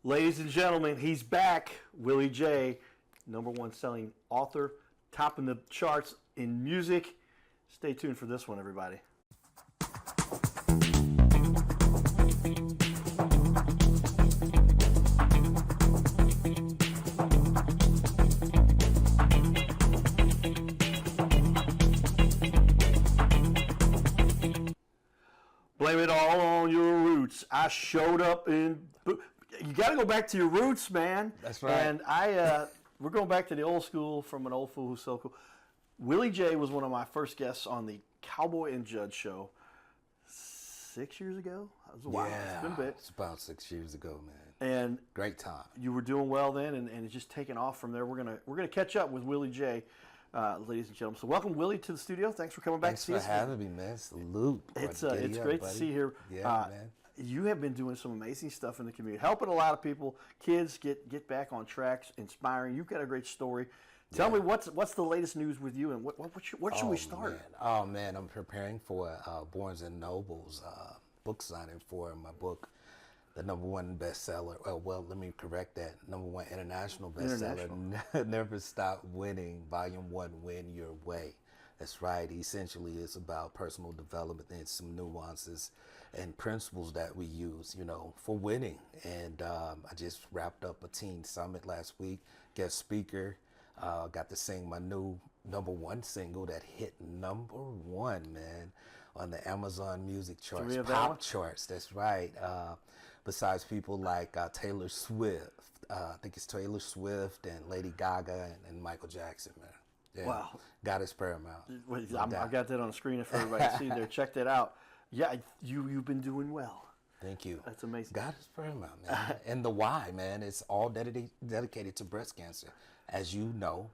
Ladies and gentlemen, he's back. WillieJ, #1 selling author, topping the charts in music. Stay tuned for this one, everybody. Blame it all on your roots. I showed up in... You got to go back to your roots, man. That's right. And we're going back to the old school from an old fool who's so cool. WillieJ was one of my first guests on the Cowboy and Judge show 6 years ago. That was a while. Yeah, it's been a bit. It's about 6 years ago, man. And great time. You were doing well then, and it's just taken off from there. We're gonna catch up with WillieJ, ladies and gentlemen. So welcome, Willie, to the studio. Thanks for coming back. Thanks for having me, man. Salute. It's great to see you here. Yeah, man. You have been doing some amazing stuff in the community, helping a lot of people, kids get back on tracks, inspiring. You've got a great story. Tell me what's the latest news with you, and what should we start? Man. Oh man, I'm preparing for Barnes and Noble's book signing for my book, the #1 bestseller. Well, let me correct that. #1 international bestseller. Never Stop Winning. Volume 1. Win Your Way. That's right. Essentially, it's about personal development and some nuances and principles that we use, for winning. And I just wrapped up a teen summit last week. Guest speaker. Got to sing my new #1 single that hit #1, man, on the Amazon music charts, pop charts. That's right. Besides people like Taylor Swift, I think it's Taylor Swift and Lady Gaga and Michael Jackson, man. Yeah. Wow. God is paramount. I got that on the screen for everybody to see there. Check that out. Yeah, you've been doing well. Thank you. That's amazing. God is paramount, man. And the why, man, it's all dedicated to breast cancer. As you know,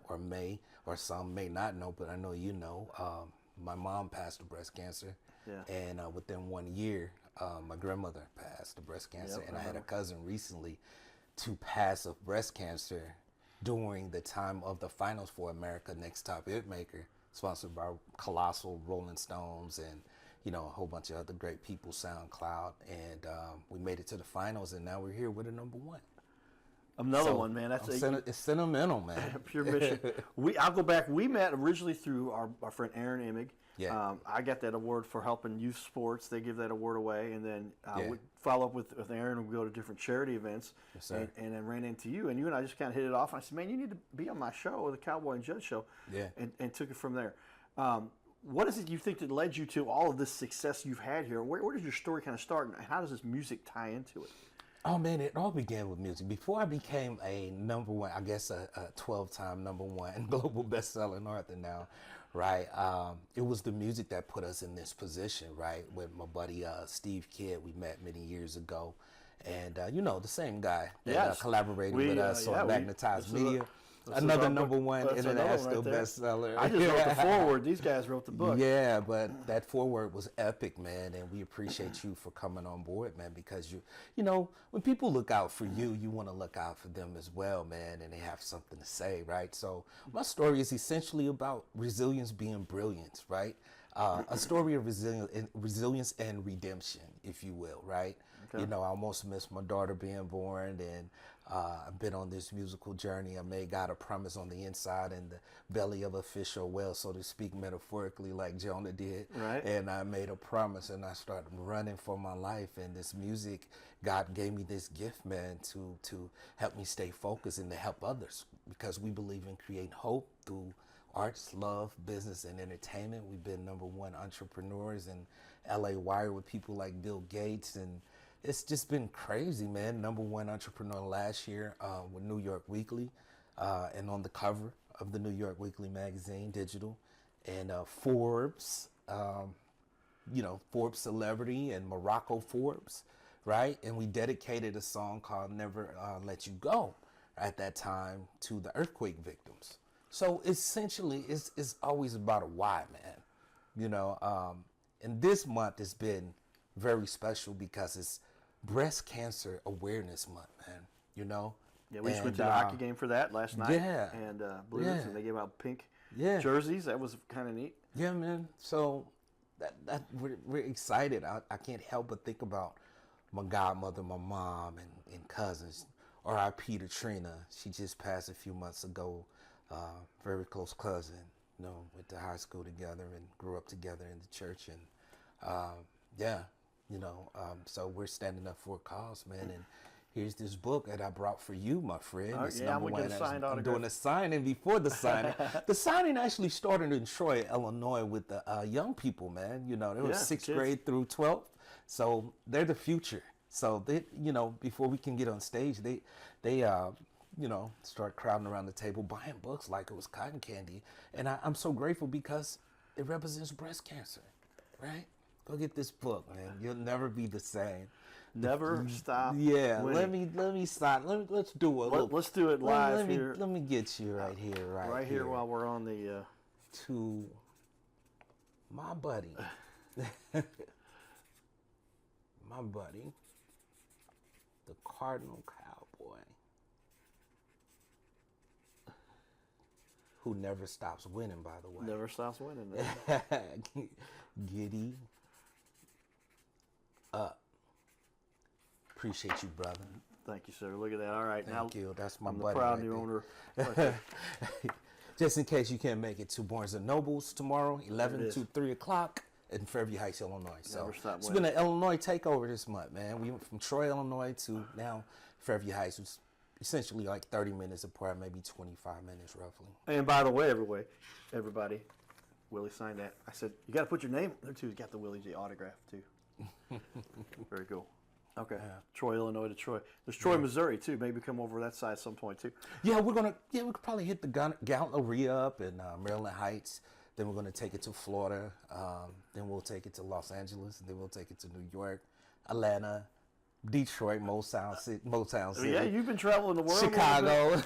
or some may not know, but I know you know, my mom passed of breast cancer. Yeah. And within 1 year, my grandmother passed of breast cancer. And I had a cousin recently to pass of breast cancer during the time of the finals for America Next Top Hit Maker, sponsored by Colossal, Rolling Stones, and a whole bunch of other great people, SoundCloud, and we made it to the finals, and now we're here with a #1. Another one, man. It's sentimental, man. Pure mission. I'll go back. We met originally through our friend Aaron Emig. Yeah. I got that award for helping youth sports. They give that award away, and then we follow up with Aaron, and we go to different charity events. Yes, sir. And then ran into you, and you and I just kind of hit it off. And I said, man, you need to be on my show, the Cowboy and Judge show. Yeah. And took it from there. What is it you think that led you to all of this success you've had here? Where does your story kind of start, and how does this music tie into it? Oh, man, it all began with music. Before I became a #1, I guess a 12-time #1 global best-selling author now, right? It was the music that put us in this position, right? With my buddy Steve Kidd, we met many years ago. And, the same guy that collaborated with us on Magnetized Media. Another #1 international bestseller. I just wrote the foreword. These guys wrote the book. Yeah, but that foreword was epic, man, and we appreciate you for coming on board, man, because when people look out for you, you want to look out for them as well, man, and they have something to say, right? So my story is essentially about resilience being brilliant, right? A story of resilience and redemption, if you will, right? Okay. I almost missed my daughter being born, and I've been on this musical journey. I made God a promise on the inside in the belly of a fish or whale, so to speak, metaphorically, like Jonah did. Right. And I made a promise, and I started running for my life. And this music, God gave me this gift, man, to help me stay focused and to help others, because we believe in creating hope through arts, love, business, and entertainment. We've been #1 entrepreneurs in LA Wire with people like Bill Gates, and it's just been crazy, man. #1 entrepreneur last year with New York Weekly, and on the cover of the New York Weekly magazine, digital, and Forbes, Forbes Celebrity and Morocco Forbes, right? And we dedicated a song called Never Let You Go at that time to the earthquake victims. So essentially, it's always about a why, man. And this month has been very special because it's Breast Cancer Awareness Month, man. Yeah, we just went to the hockey game for that last night. Yeah. And Blues, and they gave out pink jerseys. That was kind of neat. Yeah, man. So that we're excited. I can't help but think about my godmother, my mom, and cousins R.I.P. to Trina. She just passed a few months ago. Very close cousin. You know, went to high school together and grew up together in the church. And yeah, you know, so we're standing up for a cause, man. And here's this book that I brought for you, my friend. It's yeah, I'm gonna get a signed I'm autograph. doing a signing before the signing. The signing actually started in Troy, Illinois, with the young people, man. You know, they were sixth kids. grade through 12th, so they're the future. So they, you know, before we can get on stage, they you know, start crowding around the table, buying books like it was cotton candy. And I'm so grateful because it represents breast cancer, right? Go get this book, man. You'll never be the same. Never stop. Yeah, winning. let me stop. Let's do it. Let's do it live here. Let me get you right here, right here while we're on the. To my buddy, my buddy, the Cardinal Cowboy, who never stops winning. By the way, Never stops winning. Giddy up. Appreciate you, brother. Thank you, sir. Look at that. All right, Thank you. That's my I'm buddy. the proud right new there. owner. Right there. Just in case you can't make it to Barnes & Noble's tomorrow, 11 is. to 3 o'clock in Fairview Heights, Illinois. So Never stop it's winning. been an Illinois takeover this month, man. We went from Troy, Illinois to now Fairview Heights, which is essentially like 30 minutes apart, maybe 25 minutes roughly. And by the way, everybody, Willie signed that. I said, you got to put your name there too. You got the WillieJ autograph too. Very cool. Okay. Yeah. Troy, Illinois to Troy. There's Troy, Missouri too. Maybe come over that side at some point too. Yeah, we could probably hit the Galleria up in Maryland Heights. Then we're gonna take it to Florida. Then we'll take it to Los Angeles. And then we'll take it to New York, Atlanta, Detroit, Motown City. Yeah, you've been traveling the world. Chicago.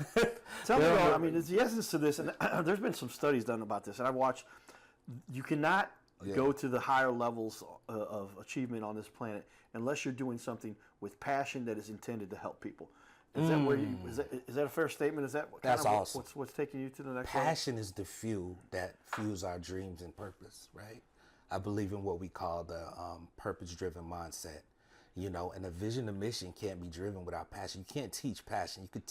Tell me, though, I mean, there's the essence to this, and there's been some studies done about this, and I've watched. You cannot go to the higher levels of achievement on this planet unless you're doing something with passion that is intended to help people. Is that where you? Is that a fair statement? Is that That's awesome. What's taking you to the next level? Passion is the fuel that fuels our dreams and purpose, right? I believe in what we call the purpose-driven mindset. You know, and a vision and mission can't be driven without passion. You can't teach passion. You could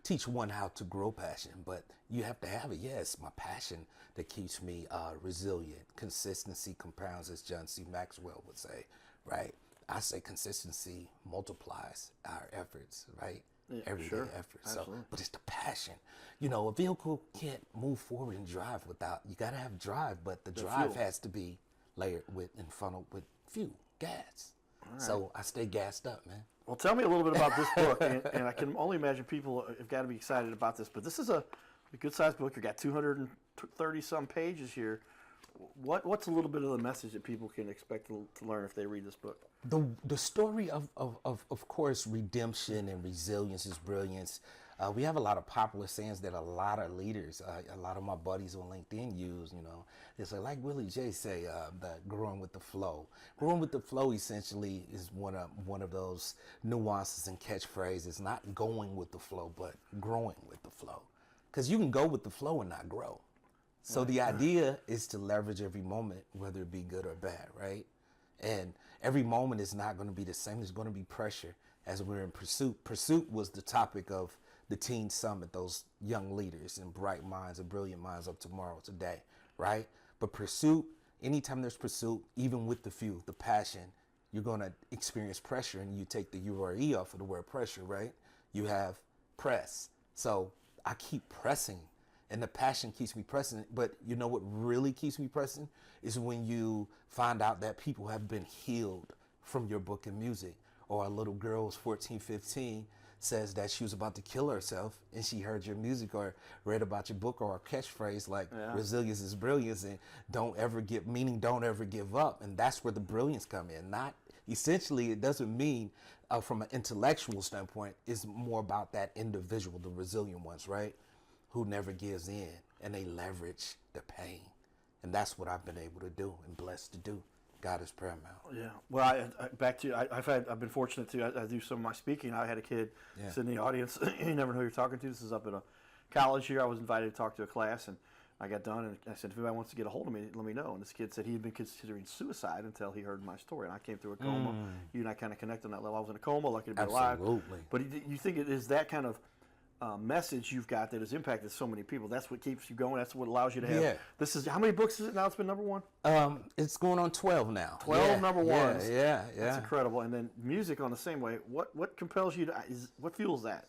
teach one how to grow passion, but you have to have it. Yeah, it's my passion that keeps me resilient. Consistency compounds, as John C. Maxwell would say, right? I say consistency multiplies our efforts, right? Yeah, Everyday sure. efforts. Absolutely. So, but it's the passion. You know, a vehicle can't move forward and drive without. You got to have drive, but the drive fuel. has to be layered with and funneled with fuel, gas. So I stay gassed up, man. Well, tell me a little bit about this book, and I can only imagine people have got to be excited about this. But this is a good-sized book. You got 230-some pages here. What's a little bit of the message that people can expect to learn if they read this book? The story of course, redemption and resilience is brilliance. We have a lot of popular sayings that a lot of leaders, a lot of my buddies on LinkedIn use. You know, they say, like WillieJ say, that growing with the flow. Growing with the flow essentially is one of those nuances and catchphrases. Not going with the flow, but growing with the flow. Because you can go with the flow and not grow. So the idea is to leverage every moment, whether it be good or bad, right? And every moment is not going to be the same. There's going to be pressure as we're in pursuit. Pursuit was the topic of the Teen Summit, those young leaders and bright minds and brilliant minds of tomorrow, today, right? But pursuit, anytime there's pursuit, even with the few, the passion, you're going to experience pressure, and you take the U-R-E off of the word pressure, right? You have press. So I keep pressing, and the passion keeps me pressing. But you know what really keeps me pressing is when you find out that people have been healed from your book and music. Or a little girl who's 14, 15 says that she was about to kill herself and she heard your music or read about your book, or a catchphrase like resilience is brilliance, and don't ever give up. And that's where the brilliance come in. Not essentially, it doesn't mean from an intellectual standpoint, it's more about that individual, the resilient ones, right? Who never gives in, and they leverage the pain. And that's what I've been able to do and blessed to do. God is paramount. Yeah. Well, back to you. I've been fortunate to. I do some of my speaking. I had a kid sit in the audience. You never know who you're talking to. This is up at a college here. I was invited to talk to a class, and I got done, and I said, if anybody wants to get a hold of me, let me know. And this kid said he had been considering suicide until he heard my story. And I came through a coma. You and I kind of connected on that level. I was in a coma, lucky to be alive. Absolutely. But you think it is that kind of message you've got that has impacted so many people. That's what keeps you going. That's what allows you to have. Yeah. This is how many books is it now? It's been #1. It's going on 12 now. 12 #1s. Yeah. That's incredible. And then music on the same way. What compels you to? What fuels that?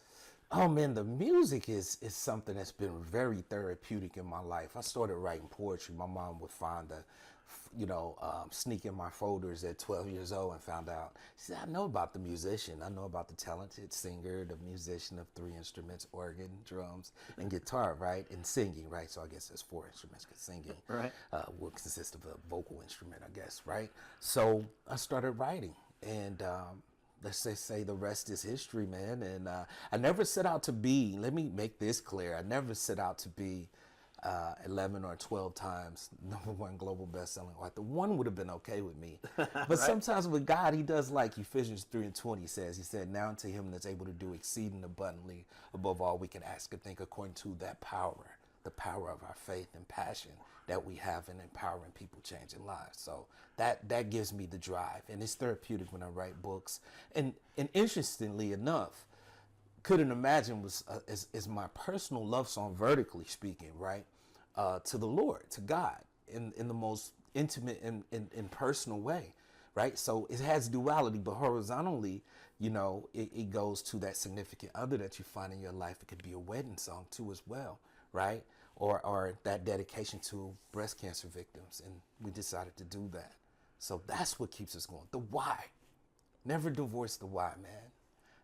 Oh man, the music is something that's been very therapeutic in my life. I started writing poetry. My mom would find sneak in my folders at 12 years old and found out. She said, I know about the musician. I know about the talented singer, the musician of 3 instruments, organ, drums, and guitar, right? And singing, right? So I guess there's 4 instruments, because singing right. Will consist of a vocal instrument, I guess, right? So I started writing, and let's just say the rest is history, man. And I never set out to be, let me make this clear, I never set out to be 11 or 12 times #1 global best-selling author. One would have been okay with me. But right. Sometimes with God, he does like Ephesians 3:20 says. He said, now unto him that's able to do exceeding abundantly above all we can ask or think, according to that power, the power of our faith and passion that we have in empowering people, changing lives. So that gives me the drive. And it's therapeutic when I write books. And interestingly enough, Couldn't Imagine is my personal love song, vertically speaking, right? To the Lord, to God, in the most intimate and personal way, right? So it has duality, but horizontally, it goes to that significant other that you find in your life. It could be a wedding song too as well, right? Or that dedication to breast cancer victims, and we decided to do that. So that's what keeps us going. The why. Never divorce the why, man.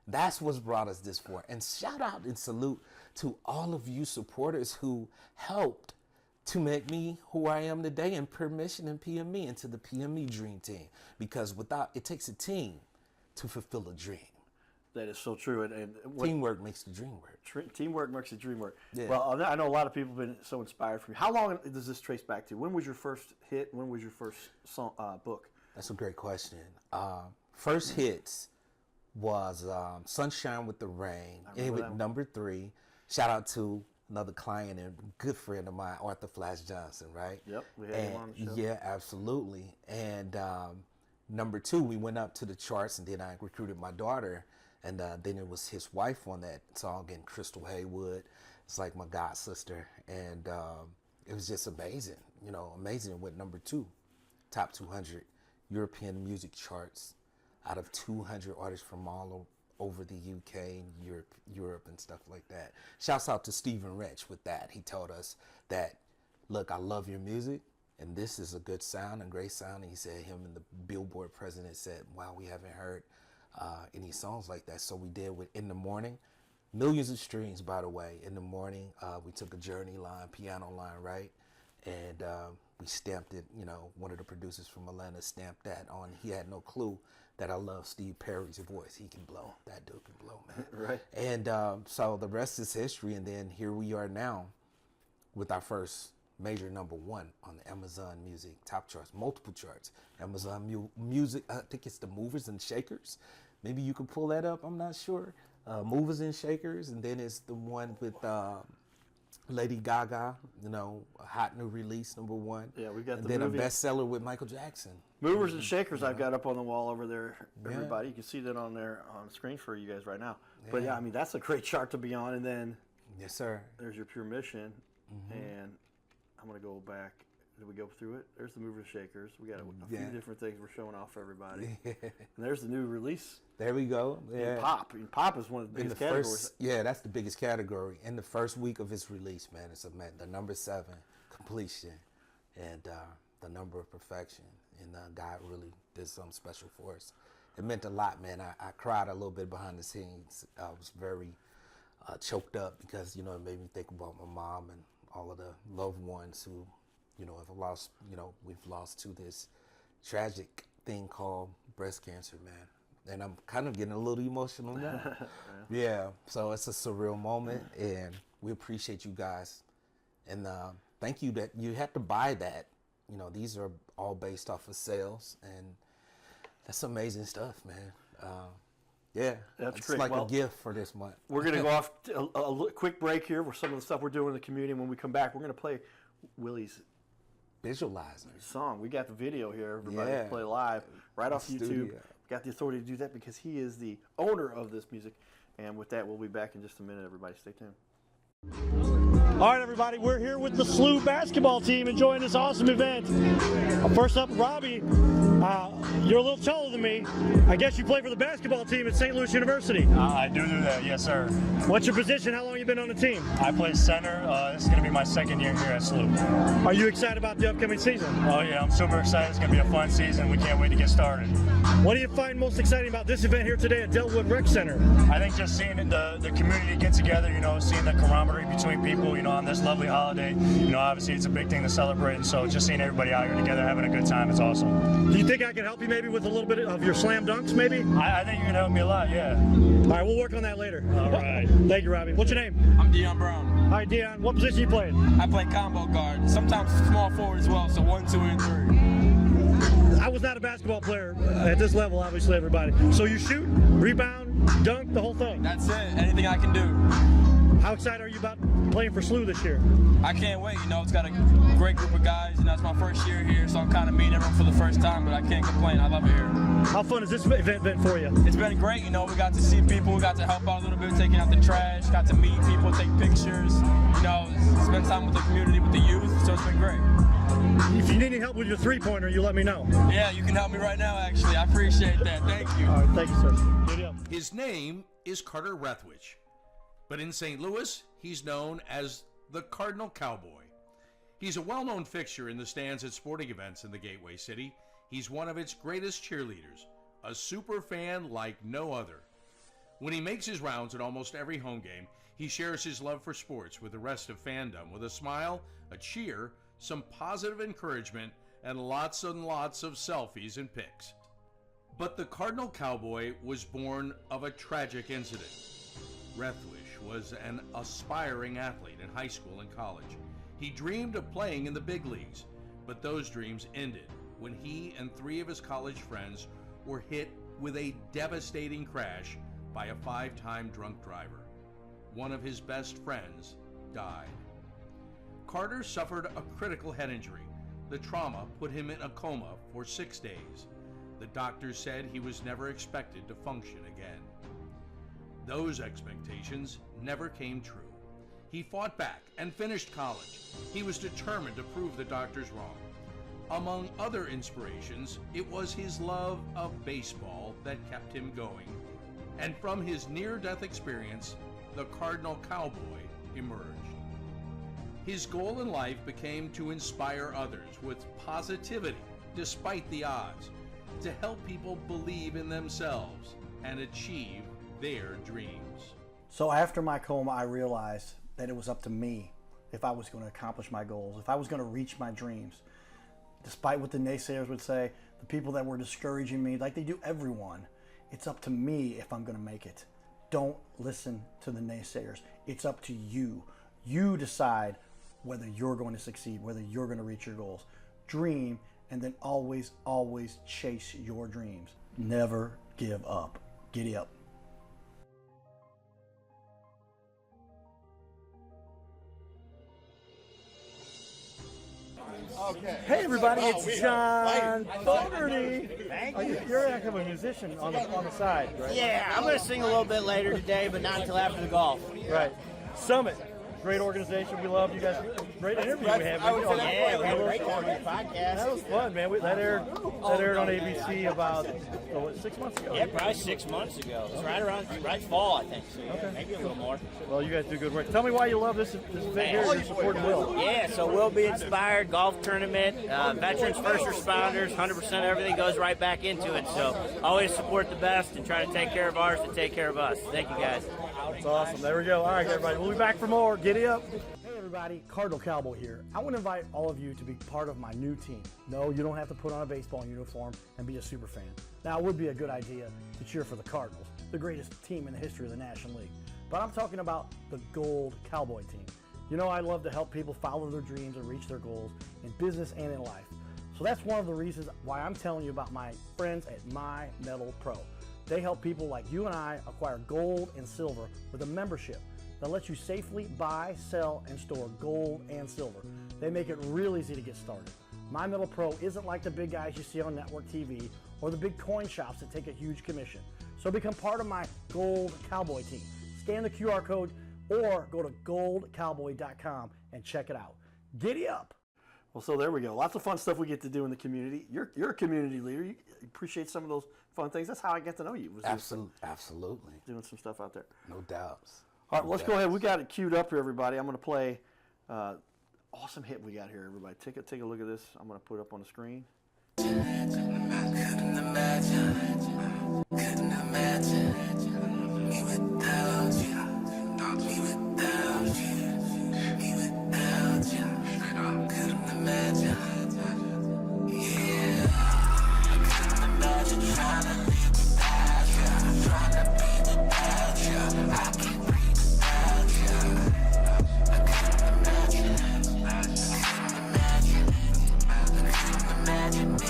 That's what's brought us this far. And shout out and salute to all of you supporters who helped to make me who I am today in Permission and PME, into the PME Dream Team. Because it takes a team to fulfill a dream. That is so true. And teamwork makes the dream work. Teamwork makes the dream work. Yeah. Well, I know a lot of people have been so inspired from you. How long does this trace back to? When was your first hit? When was your first song, book? That's a great question. First hits was Sunshine with the Rain. It was #3. Shout out to another client and good friend of mine, Arthur Flash Johnson, right? Yep, we had him on the show. Yeah, absolutely. And #2, we went up to the charts, and then I recruited my daughter, and then it was his wife on that song, and Crystal Haywood. It's like my god sister, and it was just amazing. Amazing. It went #2, top 200 European music charts, out of 200 artists from all over the UK and Europe and stuff like that. Shouts out to Stephen Wrench with that. He told us that, look, I love your music, and this is a good sound, a great sound. And he said him and the Billboard president said, wow, we haven't heard any songs like that. So we did with In the Morning. Millions of streams, by the way. In the Morning, we took a Journey line, piano line, right? And we stamped it, one of the producers from Atlanta stamped that on. He had no clue that I love Steve Perry's voice. He can blow. That dude can blow, man. Right. And so the rest is history. And then here we are now with our first major #1 on the Amazon Music top charts, multiple charts. Amazon Music, I think it's the Movers and Shakers. Maybe you can pull that up. I'm not sure. Movers and Shakers. And then it's the one with Lady Gaga, a hot new release, #1. Yeah, we got and the then movie. a bestseller with Michael Jackson. Movers and Shakers, I've got up on the wall over there, everybody. You can see that on there on the screen for you guys right now. Yeah. But yeah, I mean, that's a great chart to be on. And then yes, sir. There's your Pure Mission. And I'm going to go back. Did we go through it? There's the Movers and Shakers. We got a few different things we're showing off for everybody. And there's the new release. There we go. Yeah. And pop. And pop is one of the biggest categories. That's the biggest category. In the first week of its release, man, it's the #7, completion, and the number of perfection. And God really did something special for us. It meant a lot, man. I cried a little bit behind the scenes. I was very choked up because, it made me think about my mom and all of the loved ones who, have lost, we've lost to this tragic thing called breast cancer, man. And I'm kind of getting a little emotional now. Yeah, so it's a surreal moment, and we appreciate you guys. And thank you that you had to buy that. These are all based off of sales, and that's amazing stuff, man. Yeah, that's it's great. Like a gift for this month. We're going to go off to a quick break here with some of the stuff we're doing in the community. And when we come back, we're going to play Willie's Visualizing. song. We got the video here, everybody, Yeah. to play live right off Studio. YouTube. Got the authority to do that because he is the owner of this music. And with that, we'll be back in just a minute. Everybody, stay tuned. All right, everybody, we're here with the SLU basketball team enjoying this awesome event. First up, Robbie, you're a little taller than me. I guess you play for the basketball team at St. Louis University. I do that, yes, sir. What's your position? How long have you been on the team? I play center. This is going to be my second year here at SLU. Are you excited about the upcoming season? Oh, yeah, I'm super excited. It's going to be a fun season. We can't wait to get started. What do you find most exciting about this event here today at Delwood Rec Center? I think just seeing the community get together, seeing the camaraderie between people, on this lovely holiday. Obviously it's a big thing to celebrate, and so just seeing everybody out here together having a good time, it's awesome. Do you think I can help you maybe with a little bit of your slam dunks, maybe? I think you can help me a lot, yeah. All right, we'll work on that later. All right. Thank you, Robbie. What's your name? I'm Dion Brown. All right, Dion, what position you playing? I play combo guard, sometimes small forward as well, so 1, 2, and 3. I was not a basketball player at this level, obviously, everybody. So you shoot, rebound, dunk, the whole thing? That's it, anything I can do. How excited are you about playing for SLU this year? I can't wait, it's got a great group of guys, it's my first year here, so I'm kind of meeting everyone for the first time, but I can't complain, I love it here. How fun has this event been for you? It's been great, we got to see people, we got to help out a little bit, taking out the trash, got to meet people, take pictures, spend time with the community, with the youth, so it's been great. If you need any help with your three-pointer, you let me know. Yeah, you can help me right now, actually, I appreciate that, thank you. All right, thank you, sir. Giddy up. His name is Carter Rethwich, but in St. Louis, he's known as the Cardinal Cowboy. He's a well-known fixture in the stands at sporting events in the Gateway City. He's one of its greatest cheerleaders, a super fan like no other. When he makes his rounds at almost every home game, he shares his love for sports with the rest of fandom with a smile, a cheer, some positive encouragement, and lots and lots of selfies and pics. But the Cardinal Cowboy was born of a tragic incident. Rethwich was an aspiring athlete in high school and college. He dreamed of playing in the big leagues, but those dreams ended when he and 3 of his college friends were hit with a devastating crash by a 5-time drunk driver. One of his best friends died. Carter suffered a critical head injury. The trauma put him in a coma for 6 days. The doctors said he was never expected to function again. Those expectations never came true. He fought back and finished college. He was determined to prove the doctors wrong. Among other inspirations, it was his love of baseball that kept him going. And from his near-death experience, the Cardinal Cowboy emerged. His goal in life became to inspire others with positivity despite the odds, to help people believe in themselves and achieve their dreams. So after my coma, I realized that it was up to me if I was going to accomplish my goals, if I was going to reach my dreams. Despite what the naysayers would say, the people that were discouraging me, like they do everyone, it's up to me if I'm going to make it. Don't listen to the naysayers. It's up to you. You decide whether you're going to succeed, whether you're going to reach your goals. Dream, and then always, always chase your dreams. Never give up. Giddy up. Hey everybody, it's John Fogerty. You're a a musician on the side, right? Yeah, I'm going to sing a little bit later today, but not until after the golf. Right. Summit, great organization. We love you guys. Great interview we had. Yeah, we had a great time on the podcast. That was fun, man. That aired on ABC about 6 months ago. Yeah, probably 6 months ago. It's right fall, I think. So yeah, maybe a little more. Well, you guys do good work. Tell me why you love this event here. You're supporting Will. Yeah, so Will Be Inspired golf tournament, veterans, first responders, 100% everything goes right back into it. So always support the best and try to take care of ours to take care of us. Thank you, guys. That's awesome. There we go. All right, everybody. We'll be back for more. Giddy up. Hey, everybody. Cardinal Cowboy here. I want to invite all of you to be part of my new team. No, you don't have to put on a baseball uniform and be a super fan. Now, it would be a good idea to cheer for the Cardinals, the greatest team in the history of the National League. But I'm talking about the Gold Cowboy team. You know, I love to help people follow their dreams and reach their goals in business and in life. So that's one of the reasons why I'm telling you about my friends at My Metal Pro. They help people like you and I acquire gold and silver with a membership that lets you safely buy, sell, and store gold and silver. They make it real easy to get started. My Metal Pro isn't like the big guys you see on network TV or the big coin shops that take a huge commission. So become part of my Gold Cowboy team. Scan the QR code or go to goldcowboy.com and check it out. Giddy up! Well, so there we go. Lots of fun stuff we get to do in the community. You're a community leader. You appreciate some of those fun things. That's how I get to know you. Absolutely. Doing some stuff out there. No doubts. All right, let's go ahead. We got it queued up here, everybody. I'm going to play awesome hit we got here, everybody. Take a look at this. I'm going to put it up on the screen. Couldn't imagine me without you, me without you, me without you. Couldn't imagine, yeah. I couldn't imagine trying to live without you, trying to be without you. I can't breathe without you. I couldn't imagine, I couldn't imagine me.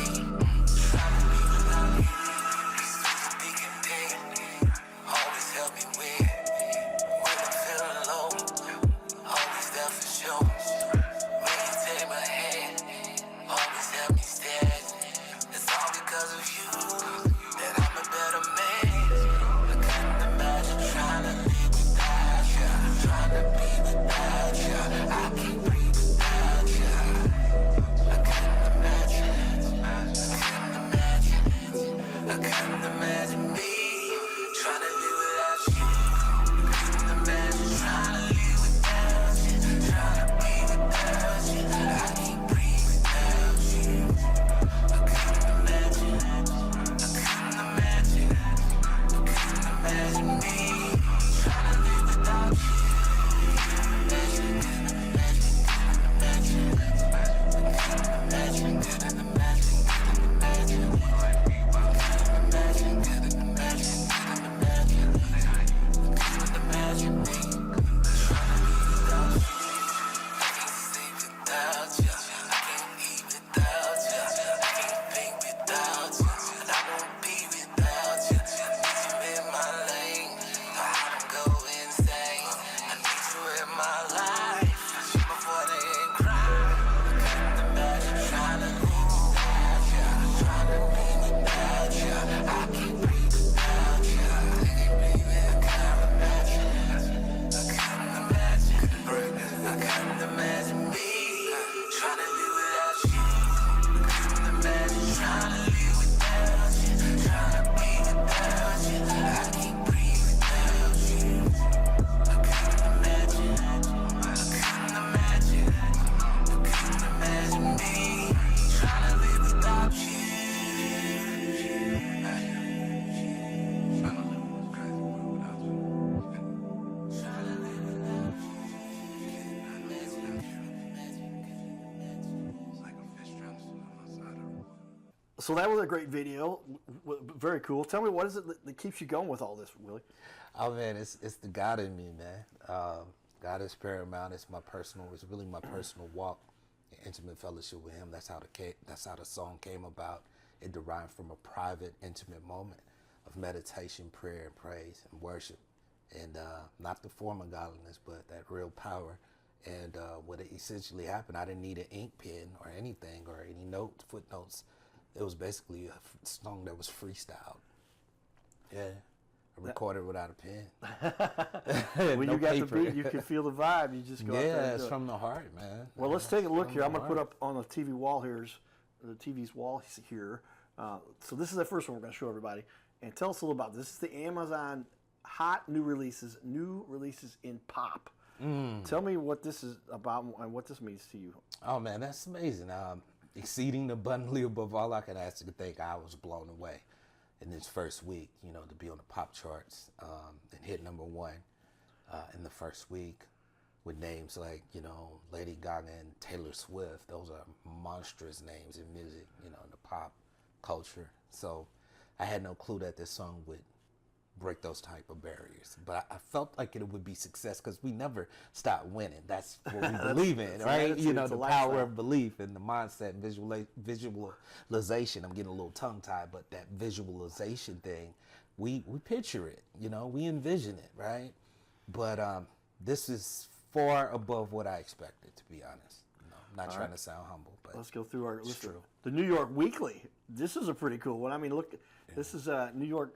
So that was a great video. Very cool. Tell me, what is it that keeps you going with all this, Willie? Oh man, it's the God in me, man. God is paramount. It's really my personal walk, intimate fellowship with Him. That's how the song came about. It derived from a private, intimate moment of meditation, prayer, and praise and worship, and not the form of godliness, but that real power. And what essentially happened, I didn't need an ink pen or anything or any footnotes. It was basically a song that was freestyled. Yeah. I recorded without a pen. When No you got paper. the beat, you can feel the vibe. You just go out there and it's do it. from the heart, man. Well, let's take a look From here. the I'm going to put heart. up on the TV wall here. The TV's wall here. So this is the first one we're going to show everybody. And tell us a little about this. This is the Amazon hot new releases in pop. Tell me what this is about and what this means to you. Oh man, that's amazing. Exceeding abundantly above all I could ask to think, I was blown away in this first week, to be on the pop charts and hit #1 in the first week with names like, Lady Gaga and Taylor Swift. Those are monstrous names in music, in the pop culture. So I had no clue that this song would break those type of barriers. But I felt like it would be success because we never stop winning. That's what we believe in, right? attitude. It's The a power lifestyle. of belief and the mindset and visualization. I'm getting a little tongue-tied, but that visualization thing, we picture it, we envision it, right? But this is far above what I expected, to be honest. Not trying to sound humble, but let's go through our it's list. true. The New York Weekly. This is a pretty cool one. I mean, look, this is New York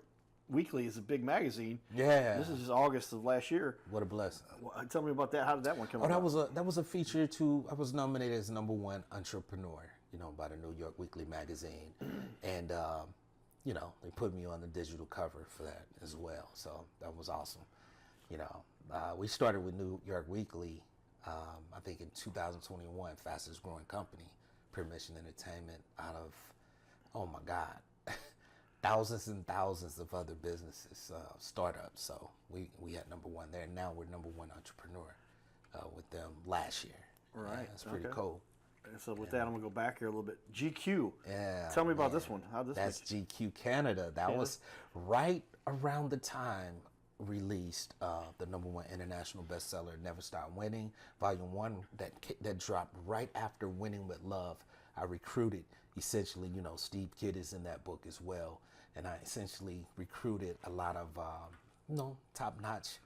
Weekly is a big magazine. Yeah. This is just August of last year. What a blessing. Tell me about that. How did that one come Oh, about? that was a feature too. I was nominated as #1 entrepreneur, by the New York Weekly magazine, and they put me on the digital cover for that as well. So that was awesome. We started with New York Weekly, I think in 2021, fastest growing company, Permission Entertainment, out of, oh my God, thousands and thousands of other businesses, startups. So we had #1 there. Now we're #1 entrepreneur with them last year. Right. Yeah, that's pretty Okay. cool. And so with that, I'm gonna go back here a little bit. GQ. Yeah. Tell me about man. this one. How this? That's GQ Canada. That was right around the time released the #1 international bestseller, Never Stop Winning, Volume 1, that dropped right after Winning with Love. I recruited, essentially, Steve Kidd is in that book as well, and I essentially recruited a lot of, top-notch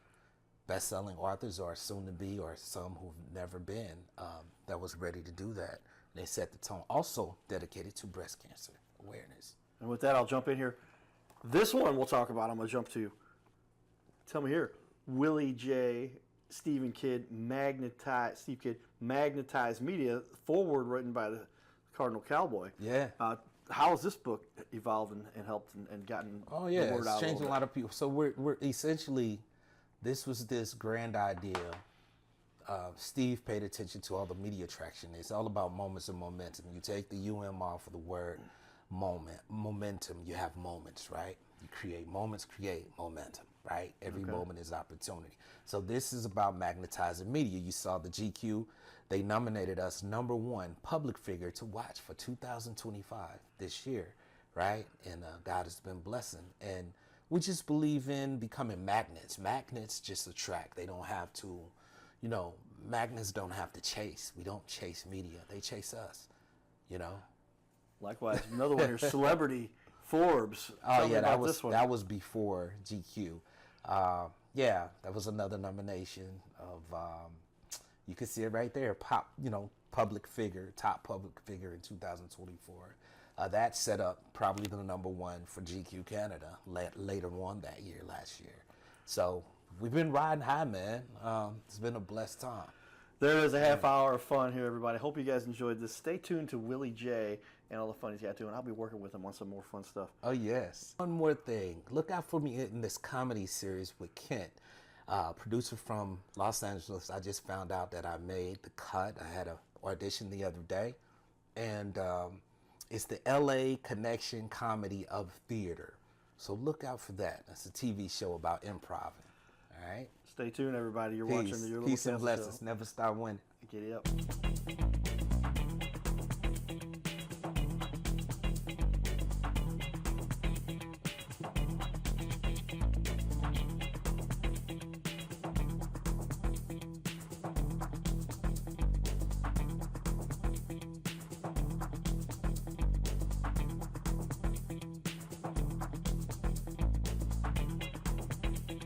best-selling authors, or soon-to-be, or some who've never been, that was ready to do that. They set the tone. Also dedicated to breast cancer awareness. And with that, I'll jump in here. This one we'll talk about. I'm gonna jump to. Tell me here, WillieJ, Steve Kidd, Magnetized Media, forward written by the Cardinal Cowboy. Yeah. How has this book evolved and helped and gotten Oh yeah, the word it's out? changed a lot of people. So we're essentially, this was this grand idea. Steve paid attention to all the media traction. It's all about moments and momentum. You take the off of the word momentum. You have moments, right? You create moments, create momentum, right? Every moment is opportunity. So this is about magnetizing media. You saw the GQ. They nominated us #1 public figure to watch for 2025 this year, right? And God has been blessing. And we just believe in becoming magnets. Magnets just attract. They don't have to, magnets don't have to chase. We don't chase media. They chase us, Likewise, another one here, Celebrity Forbes. Oh Tell me yeah, about this one. that was before GQ. That was another nomination of, you can see it right there, top public figure in 2024. That set up probably the #1 for GQ Canada later on that year, last year. So we've been riding high, man. It's been a blessed time. There is a half hour of fun here, everybody. Hope you guys enjoyed this. Stay tuned to WillieJ and all the fun he's got doing. I'll be working with him on some more fun stuff. Oh, yes. One more thing. Look out for me in this comedy series with Kent, producer from Los Angeles. I just found out that I made the cut. I had an audition the other day. And it's the LA Connection Comedy of Theater. So look out for that. It's a TV show about improv. All right? Stay tuned, everybody. You're watching your little Peace and Castle blessings. Show. Never stop winning. Giddy up.